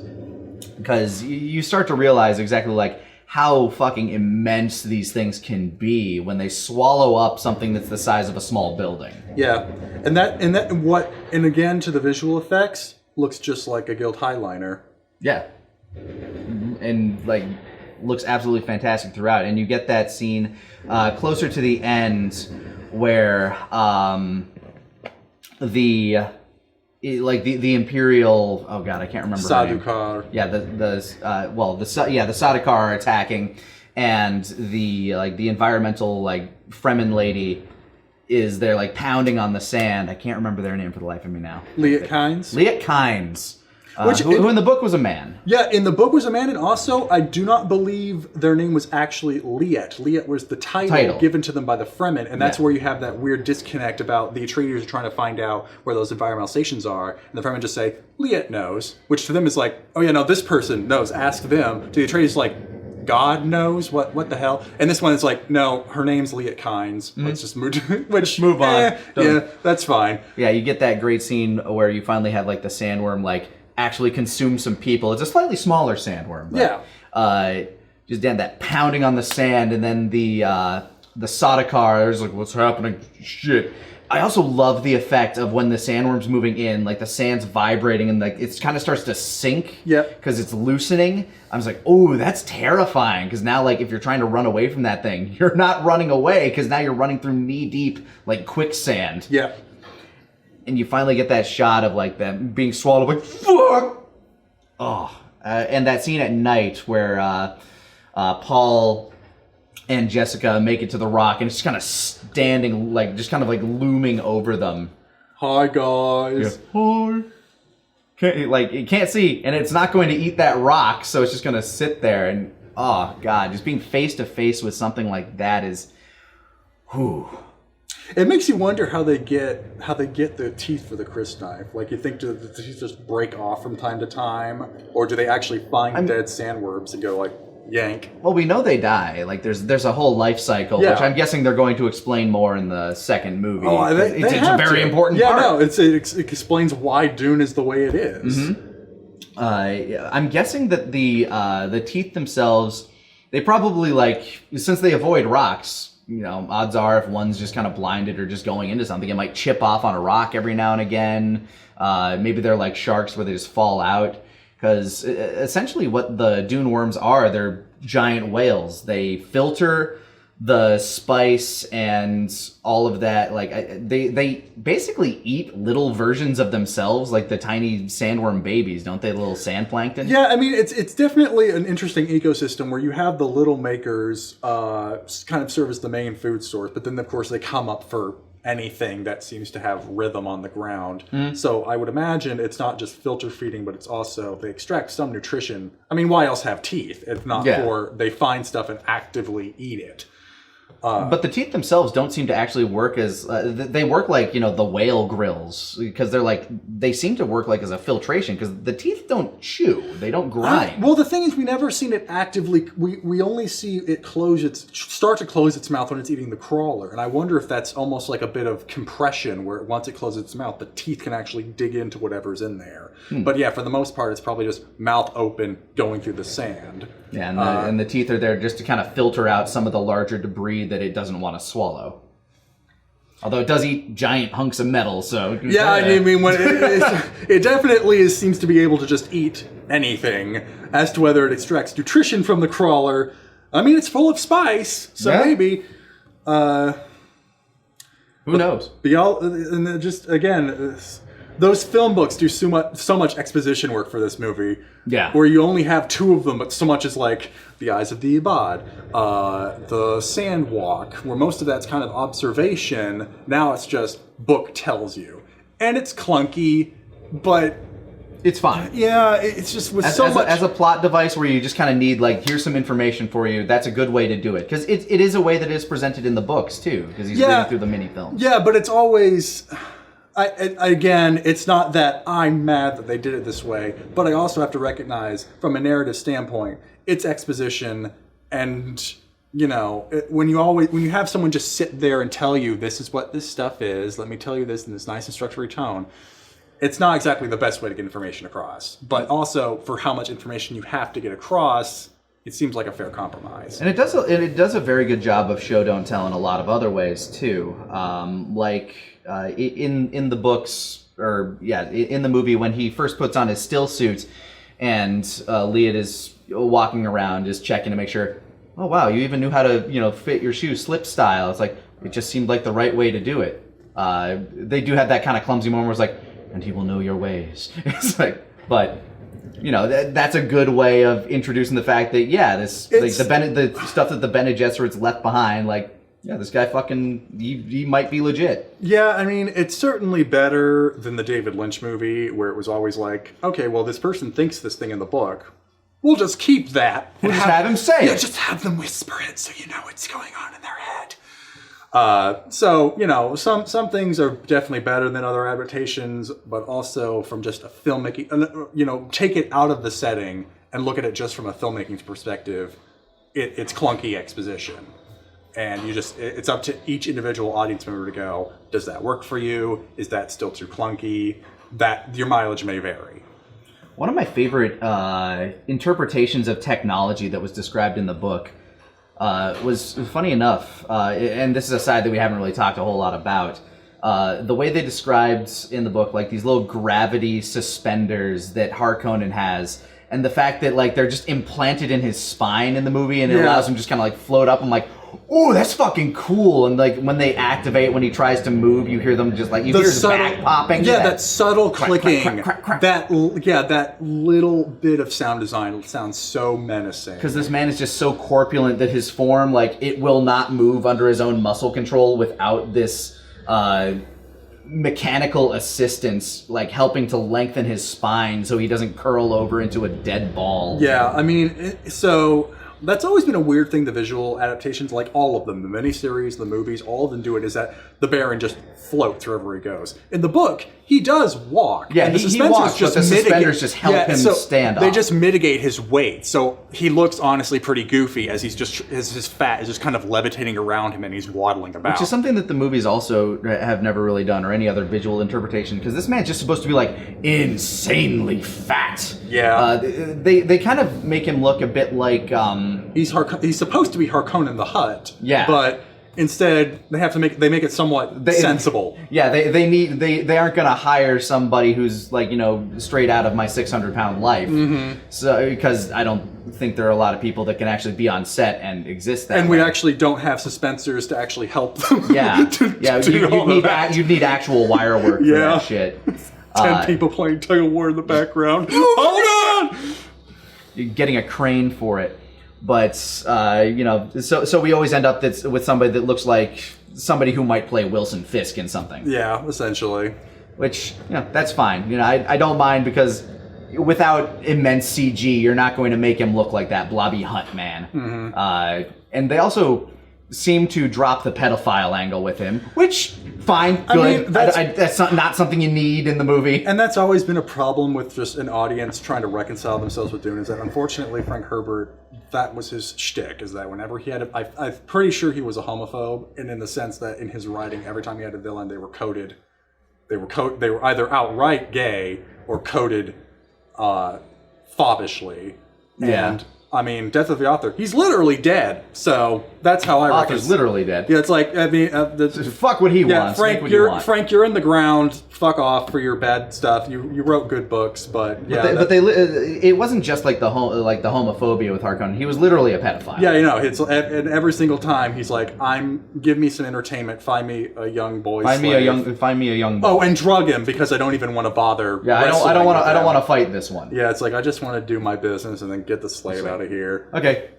Because you start to realize exactly how fucking immense these things can be when they swallow up something that's the size of a small building. Yeah, and again to the visual effects, looks just like a Guild Highliner. Yeah, and looks absolutely fantastic throughout. And you get that scene closer to the end where the Imperial, oh god, I can't remember her name. Sardaukar. Yeah, the Sardaukar are attacking, and the environmental Fremen lady is there pounding on the sand. I can't remember their name for the life of me now. Liet Kynes. Liet Kynes. Who in the book was a man. Yeah, in the book was a man, and also I do not believe their name was actually Liet. Liet was the title given to them by the Fremen, and that's where you have that weird disconnect about the Atreides are trying to find out where those environmental stations are, and the Fremen just say, Liet knows, which to them is like, oh yeah, no, this person knows, ask them. To the Atreides, God knows, what the hell? And this one is like, no, her name's Liet Kynes. Let's just move on. Yeah, that's fine. Yeah, you get that great scene where you finally have the sandworm actually consume some people. It's a slightly smaller sandworm. But, just that pounding on the sand, and then the Sardaukar is what's happening? Shit. I also love the effect of when the sandworm's moving in, the sand's vibrating and it kind of starts to sink. Yep. Because it's loosening. I was like, oh, that's terrifying. Because now, if you're trying to run away from that thing, you're not running away because now you're running through knee-deep, quicksand. Yeah. And you finally get that shot of them being swallowed. Fuck! Oh, and that scene at night where Paul and Jessica make it to the rock, and it's just kind of standing, looming over them. Hi guys. Yeah. Hi. It can't see, and it's not going to eat that rock, so it's just going to sit there. And oh god, just being face to face with something like that is, whew. It makes you wonder how they get the teeth for the crysknife. You think do the teeth just break off from time to time, or do they actually find dead sandworms and go yank? Well, we know they die. There's a whole life cycle, which I'm guessing they're going to explain more in the second movie. Oh, it's a very important part. Yeah, no, it explains why Dune is the way it is. Mm-hmm. I'm guessing that the teeth themselves, they probably since they avoid rocks. Odds are if one's just kind of blinded or just going into something, it might chip off on a rock every now and again. Maybe they're like sharks where they just fall out. Because essentially what the dune worms are, they're giant whales. They filter the spice and all of that. They basically eat little versions of themselves, like the tiny sandworm babies, don't they? Little sand plankton. Yeah, I mean it's definitely an interesting ecosystem where you have the little makers kind of serve as the main food source, but then of course they come up for anything that seems to have rhythm on the ground. So I would imagine it's not just filter feeding, but it's also they extract some nutrition. I mean, why else have teeth if not for they find stuff and actively eat it? But the teeth themselves don't seem to actually work as they work like the whale grills, because they seem to work like as a filtration, because the teeth don't chew, they don't grind. Well, the thing is, we never seen it actively. We only see it start to close its mouth when it's eating the crawler, and I wonder if that's almost like a bit of compression, where once it closes its mouth, the teeth can actually dig into whatever's in there. But yeah, for the most part, it's probably just mouth open, going through the sand. Yeah, and the teeth are there just to kind of filter out some of the larger debris that it doesn't want to swallow. Although it does eat giant hunks of metal, so... Yeah, I mean, it definitely seems to be able to just eat anything. As to whether it extracts nutrition from the crawler, I mean, it's full of spice, so maybe... Who knows? Those film books do so much exposition work for this movie. Yeah. Where you only have 2 of them, but so much as like the Eyes of the Ibad, the Sand Walk, where most of that's kind of observation. Now it's just book tells you, and it's clunky, but it's fine. Yeah, it's just with as a plot device where you just kind of need here's some information for you. That's a good way to do it, because it is a way that is presented in the books too, because he's reading through the mini films. Yeah, but it's always. Again, it's not that I'm mad that they did it this way, but I also have to recognize, from a narrative standpoint, it's exposition, and when you have someone just sit there and tell you this is what this stuff is, let me tell you this in this nice and structured tone, it's not exactly the best way to get information across. But also, for how much information you have to get across, it seems like a fair compromise. And it does a very good job of show don't tell in a lot of other ways too. In the books, in the movie, when he first puts on his still suit and Liet is walking around just checking to make sure, oh wow, you even knew how to fit your shoe slip style. It's like, it just seemed like the right way to do it. They do have that kind of clumsy moment where it's like, and he will know your ways. It's like, but that's a good way of introducing the fact that the stuff that the Bene Gesserits left behind, this guy fucking, he might be legit. Yeah, I mean, it's certainly better than the David Lynch movie, where it was always like, okay, well, this person thinks this thing in the book. We'll just keep that. We'll just have him say it. Yeah, just have them whisper it so you know what's going on in their head. Some things are definitely better than other adaptations, but also from just a filmmaking, take it out of the setting and look at it just from a filmmaking perspective. It's clunky exposition. And it's up to each individual audience member to go, does that work for you? Is that still too clunky? That your mileage may vary. One of my favorite interpretations of technology that was described in the book was, funny enough, and this is a side that we haven't really talked a whole lot about, the way they described in the book, these little gravity suspenders that Harkonnen has, and the fact that they're just implanted in his spine in the movie, and it allows him just kind of float up. I'm like, oh, that's fucking cool. And when they activate, when he tries to move, you hear them just you hear his back popping. Yeah, that subtle clicking. Crack, crack. That little bit of sound design sounds so menacing. Because this man is just so corpulent that his form, it will not move under his own muscle control without this mechanical assistance, helping to lengthen his spine so he doesn't curl over into a dead ball. Yeah, I mean, that's always been a weird thing, the visual adaptations, all of them, the miniseries, the movies, all of them do it, is that the Baron just floats wherever he goes. In the book, he does walk. Yeah, he walks, but the suspenders just help him stand up. They just mitigate his weight, so he looks honestly pretty goofy as his fat is just kind of levitating around him and he's waddling about. Which is something that the movies also have never really done, or any other visual interpretation, because this man's just supposed to be insanely fat. Yeah. They kind of make him look a bit like... He's supposed to be Harkonnen the Hutt. Yeah. But instead, they make it somewhat sensible. Yeah, they aren't going to hire somebody who's straight out of My 600-Pound Life. Mm-hmm. So, because I don't think there are a lot of people that can actually be on set and exist that way. And we actually don't have suspensors to actually help them. Yeah, you'd need actual wire work for that shit. 10 people playing tug of war in the background. Hold on! You're getting a crane for it. But, so we always end up with somebody that looks like somebody who might play Wilson Fisk in something. Yeah, essentially. Which, that's fine. I don't mind, because without immense CG, you're not going to make him look like that blobby Hutt man. Mm-hmm. And they also, seem to drop the pedophile angle with him, which fine, good. That's not something you need in the movie. And that's always been a problem with just an audience trying to reconcile themselves with Dune, is that unfortunately Frank Herbert, that was his shtick, is that whenever he had I'm pretty sure he was a homophobe, and in the sense that in his writing, every time he had a villain, they were either outright gay or coded fobbishly. Yeah. And I mean, death of the author. He's literally dead. So that's how I reckon. Author's literally dead. Yeah, it's like, I mean... fuck what he wants. Frank, you're in the ground. Fuck off for your bad stuff. You wrote good books, but yeah. But it wasn't just like the homophobia with Harkonnen. He was literally a pedophile. Yeah, you know, and every single time he's like, give me some entertainment. Find me a young boy. Find me a young boy. Oh, and drug him because I don't even want to bother. Yeah, I don't want to fight this one. Yeah, it's like I just want to do my business and then get the slave out of here. Okay.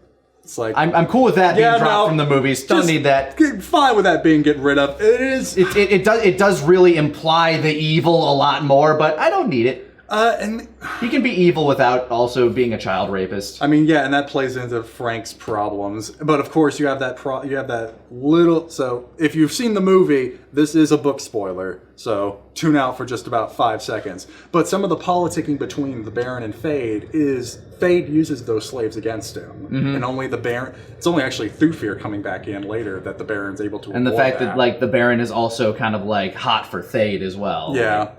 It's like I'm cool with that being dropped from the movies. Don't need that. Fine with that being getting rid of. It does really imply the evil a lot more, but I don't need it. And he can be evil without also being a child rapist. I mean, yeah, and that plays into Frank's problems. But of course, you have that little. So if you've seen the movie, this is a book spoiler. So tune out for just about 5 seconds. But some of the politicking between the Baron and Fade uses those slaves against him, and only the Baron. It's only actually Thufir coming back in later that the Baron's able to. And the fact that like the Baron is also kind of like hot for Thade as well. Yeah.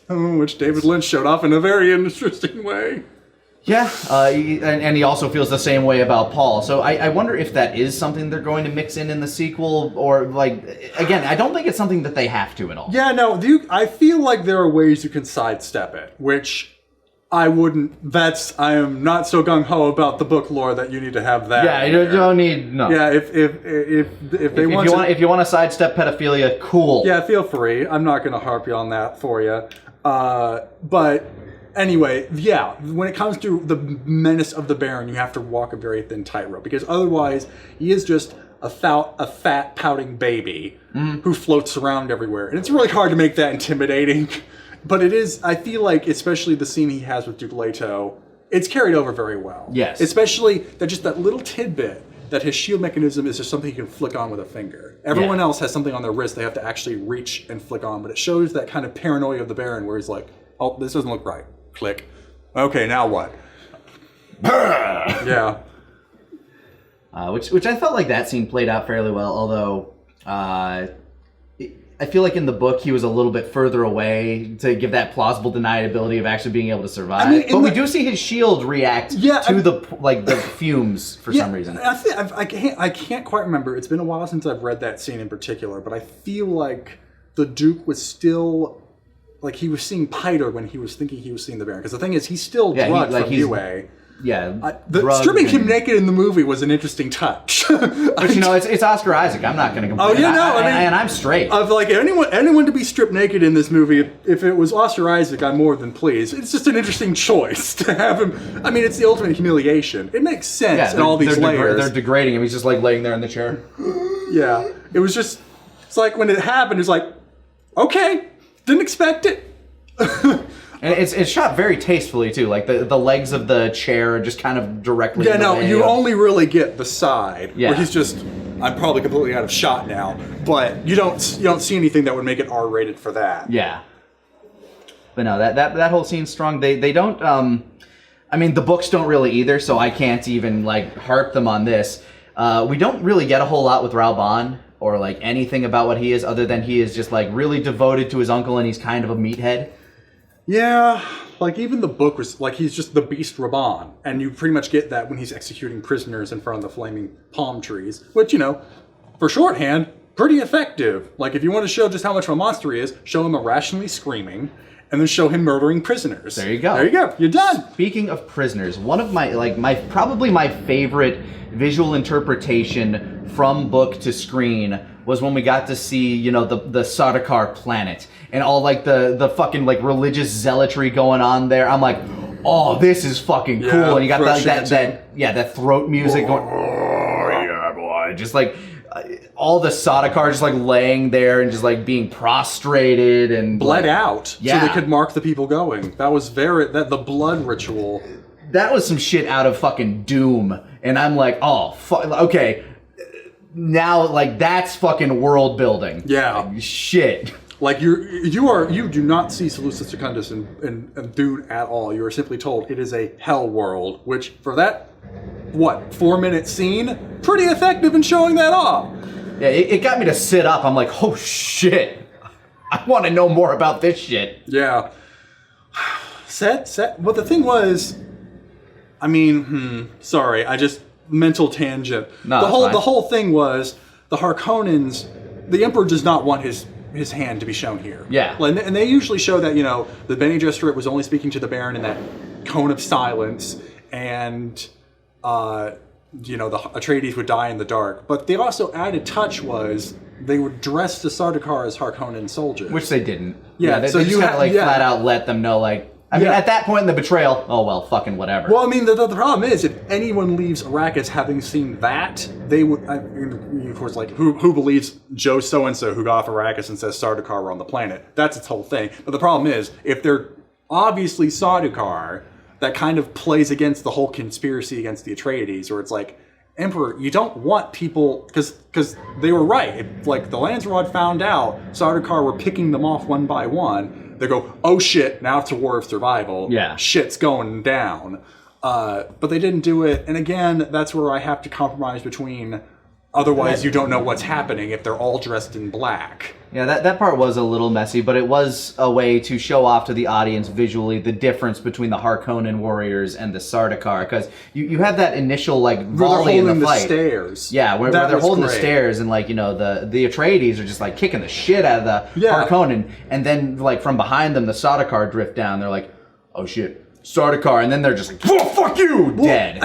Which David Lynch showed off in a very interesting way. Yeah, and he also feels the same way about Paul. So I wonder if that is something they're going to mix in the sequel, or like, again, I don't think it's something that they have to at all. Yeah, no, I feel like there are ways you can sidestep it, which I wouldn't. I am not so gung-ho about the book lore that you need to have that. Yeah, you don't need, no. Yeah, if you want to sidestep pedophilia, cool. Yeah, feel free. I'm not going to harp you on that for you. But anyway, yeah, when it comes to the menace of the Baron, you have to walk a very thin tightrope, because otherwise he is just a fat, pouting baby who floats around everywhere. And it's really hard to make that intimidating. But it is, I feel like, especially the scene he has with Duke Leto, it's carried over very well. Yes. Especially that little tidbit that his shield mechanism is just something you can flick on with a finger. Everyone else has something on their wrist they have to actually reach and flick on, but it shows that kind of paranoia of the Baron where he's like, oh, this doesn't look right. Click. Okay, now what? Yeah. Which I felt like that scene played out fairly well, although I feel like in the book he was a little bit further away to give that plausible deniability of actually being able to survive. I mean, but we do see his shield react to the fumes for some reason. I can't quite remember. It's been a while since I've read that scene in particular, but I feel like the Duke was still like he was seeing Piter when he was thinking he was seeing the Baron. Because the thing is, he's still drugged from UA. Yeah, stripping him naked in the movie was an interesting touch. But it's Oscar Isaac. I'm not going to complain. Oh, yeah, no, and I'm straight. Of like anyone to be stripped naked in this movie, if it was Oscar Isaac, I'm more than pleased. It's just an interesting choice to have him. I mean, it's the ultimate humiliation. It makes sense in all these layers. They're degrading him. He's just like laying there in the chair. Yeah, it's like when it happened, it's like, okay, didn't expect it. And it's shot very tastefully too. Like the legs of the chair are just kind of directly. Yeah, no, you only really get the side where he's just. I'm probably completely out of shot now, but you don't see anything that would make it R-rated for that. Yeah. But no, that whole scene's strong. They don't. I mean, the books don't really either, so I can't even like harp them on this. We don't really get a whole lot with Rauban or like anything about what he is, other than he is just like really devoted to his uncle and he's kind of a meathead. Yeah, like even the book was like he's just the beast Raban, and you pretty much get that when he's executing prisoners in front of the flaming palm trees, which, for shorthand, pretty effective. Like if you want to show just how much of a monster he is, show him irrationally screaming, and then show him murdering prisoners. There you go. There you go. You're done. Speaking of prisoners, one of probably my favorite visual interpretation from book to screen was when we got to see, the Sardaukar planet and all like the fucking like religious zealotry going on there. I'm like, oh, this is fucking cool. And you got that throat music going, oh yeah, boy. Just like all the Sardaukar just like laying there and just like being prostrated and bled out so they could mark the people going. That was the blood ritual. That was some shit out of fucking Doom. And I'm like, oh, okay. Yeah. like that's fucking world building. Yeah. Like, shit. Like you do not see Salusa Secundus in Dune at all. You are simply told it is a hell world, which for that 4-minute scene, pretty effective in showing that off. Yeah, it got me to sit up. I'm like, oh shit. I want to know more about this shit. Yeah. Set. But the thing was, I mean, sorry, I just mental tangent. No, the whole thing was the Harkonnens. The Emperor does not want his hand to be shown here. Yeah. And they usually show that, the Bene Gesserit was only speaking to the Baron in that cone of silence, and, the Atreides would die in the dark. But the also added touch was they would dress the Sardaukar as Harkonnen soldiers. Which they didn't. Yeah, they so just you kind of have- yeah. flat out let them know, like, I mean, at that point in the betrayal, oh well, fucking whatever. Well, I mean, the problem is, if anyone leaves Arrakis having seen that, they would, of course, like, who believes Joe so-and-so who got off Arrakis and says Sardaukar were on the planet? That's its whole thing. But the problem is, if they're obviously Sardaukar, that kind of plays against the whole conspiracy against the Atreides, where it's like, Emperor, you don't want people, because they were right. If, like, the Landsrod found out Sardaukar were picking them off one by one, they go, oh shit, now it's a war of survival. Yeah. Shit's going down. But they didn't do it. And again, that's where I have to compromise between, otherwise you don't know what's happening if they're all dressed in black. Yeah, that part was a little messy, but it was a way to show off to the audience visually the difference between the Harkonnen warriors and the Sardaukar, because you have that initial, like, volley in the Holding fight. the stairs. Yeah, where That they're was holding the great. stairs, and, like, the Atreides are just, like, kicking the shit out of the Yeah. Harkonnen, and then, like, from behind them, the Sardaukar drift down. They're like, oh shit, Sardaukar, and then they're just like, oh, fuck you, dead.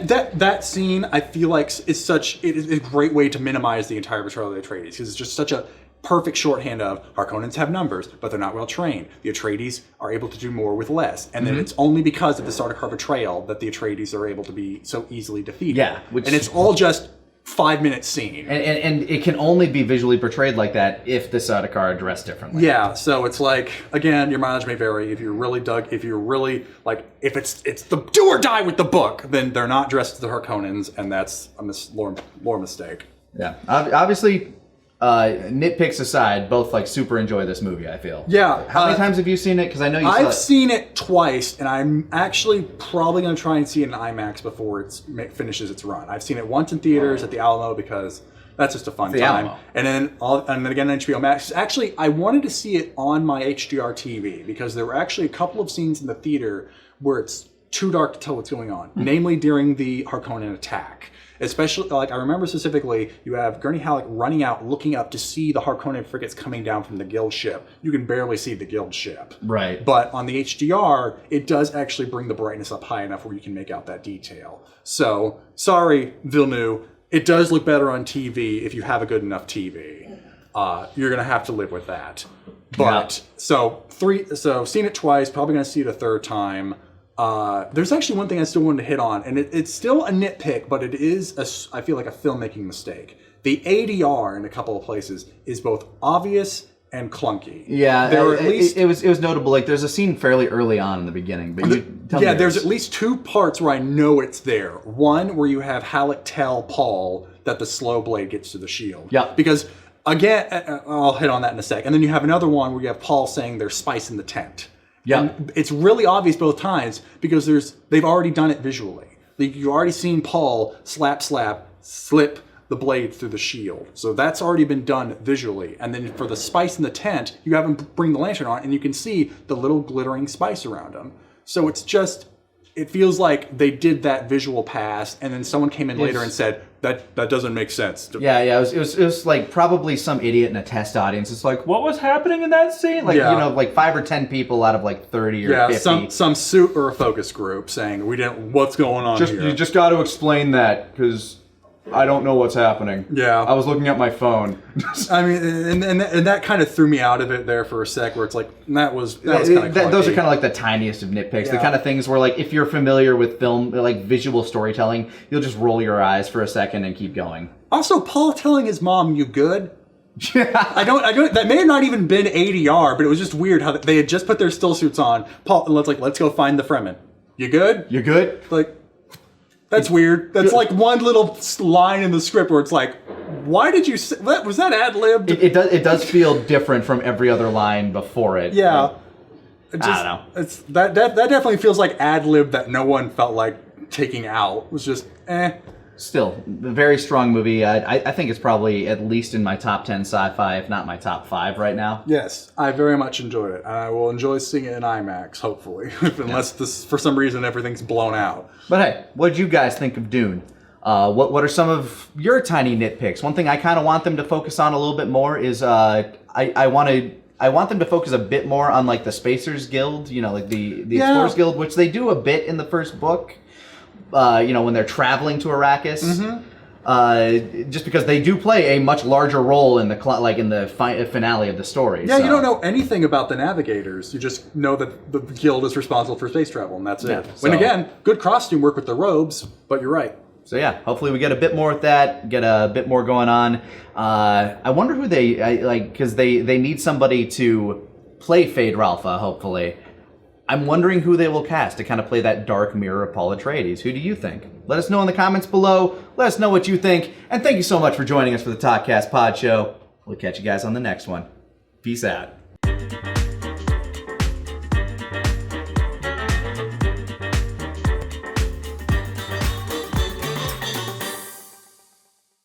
That scene, I feel like, is a great way to minimize the entire betrayal of the Atreides, because it's just such a perfect shorthand of Harkonnens have numbers, but they're not well trained. The Atreides are able to do more with less, and then it's only because of the Sardaukar betrayal that the Atreides are able to be so easily defeated. Yeah, and it's all just 5-minute scene. And it can only be visually portrayed like that if the Sardaukar are dressed differently. Yeah, so it's like, again, your mileage may vary. If you're really if it's the do or die with the book, then they're not dressed as the Harkonnens, and that's a lore mistake. Yeah, obviously, nitpicks aside, both like super enjoy this movie. I feel. Yeah. How many times have you seen it? Because I know I've seen it twice, and I'm actually probably going to try and see it in IMAX before it finishes its run. I've seen it once in theaters at the Alamo because that's just a fun time, Alamo. and then again on HBO Max. Actually, I wanted to see it on my HDR TV because there were actually a couple of scenes in the theater where it's too dark to tell what's going on, namely during the Harkonnen attack. Especially, like, I remember specifically, you have Gurney Halleck running out, looking up to see the Harkonnen frigates coming down from the guild ship. You can barely see the guild ship. Right. But on the HDR, it does actually bring the brightness up high enough where you can make out that detail. So, sorry, Villeneuve, it does look better on TV if you have a good enough TV. You're going to have to live with that. But, so seen it twice, probably going to see it a third time. There's actually one thing I still wanted to hit on, and it's still a nitpick, but it is, I feel like, a filmmaking mistake. The ADR in a couple of places is both obvious and clunky. Yeah, there are at least it was notable. Like, there's a scene fairly early on in the beginning, but there's at least two parts where I know it's there. One where you have Halleck tell Paul that the slow blade gets to the shield. Yeah, because again, I'll hit on that in a sec. And then you have another one where you have Paul saying there's spice in the tent. Yeah, and it's really obvious both times because they've already done it visually. Like, you've already seen Paul slip the blade through the shield. So that's already been done visually. And then for the spice in the tent, you have him bring the lantern on and you can see the little glittering spice around him. So it feels like they did that visual pass and then someone came in later and said, that doesn't make sense. Yeah, it was like probably some idiot in a test audience. It's like, what was happening in that scene? Like, like 5 or 10 people out of like 30 or 50. Yeah, some suit or a focus group saying, what's going on here? You just got to explain that because I don't know what's happening. Yeah. I was looking at my phone. I mean, and that kind of threw me out of it there for a sec, where it's like, that was kind of those are kind of like the tiniest of nitpicks. Yeah. The kind of things where, like, if you're familiar with film, like visual storytelling, you'll just roll your eyes for a second and keep going. Also, Paul telling his mom, "You good?" I don't. That may have not even been ADR, but it was just weird how they had just put their still suits on. Paul, let's go find the Fremen. You good? You good? Like, that's weird. That's like one little line in the script where it's like, Why did you say that? Was that ad-libbed? It does feel different from every other line before it. Yeah. I don't know. It's that definitely feels like ad-lib that no one felt like taking out. It was just Still, a very strong movie. I think it's probably at least in my top 10 sci-fi, if not my top 5 right now. Yes, I very much enjoyed it. I will enjoy seeing it in IMAX, hopefully, unless this for some reason everything's blown out. But hey, what did you guys think of Dune? What are some of your tiny nitpicks? One thing I kind of want them to focus on a little bit more is I want them to focus a bit more on like the Spacers Guild, like the Explorers Guild, which they do a bit in the first book. When they're traveling to Arrakis, just because they do play a much larger role in the finale of the story. Yeah, so. you don't know anything about the Navigators. You just know that the guild is responsible for space travel, and that's it. So. When again, good costume work with the robes, but you're right. So yeah, hopefully we get a bit more with that, get a bit more going on. I wonder who because they need somebody to play Fade Ralpha, hopefully. I'm wondering who they will cast to kind of play that dark mirror of Paul Atreides. Who do you think? Let us know in the comments below. Let us know what you think. And thank you so much for joining us for the Talkcast Pod Show. We'll catch you guys on the next one. Peace out.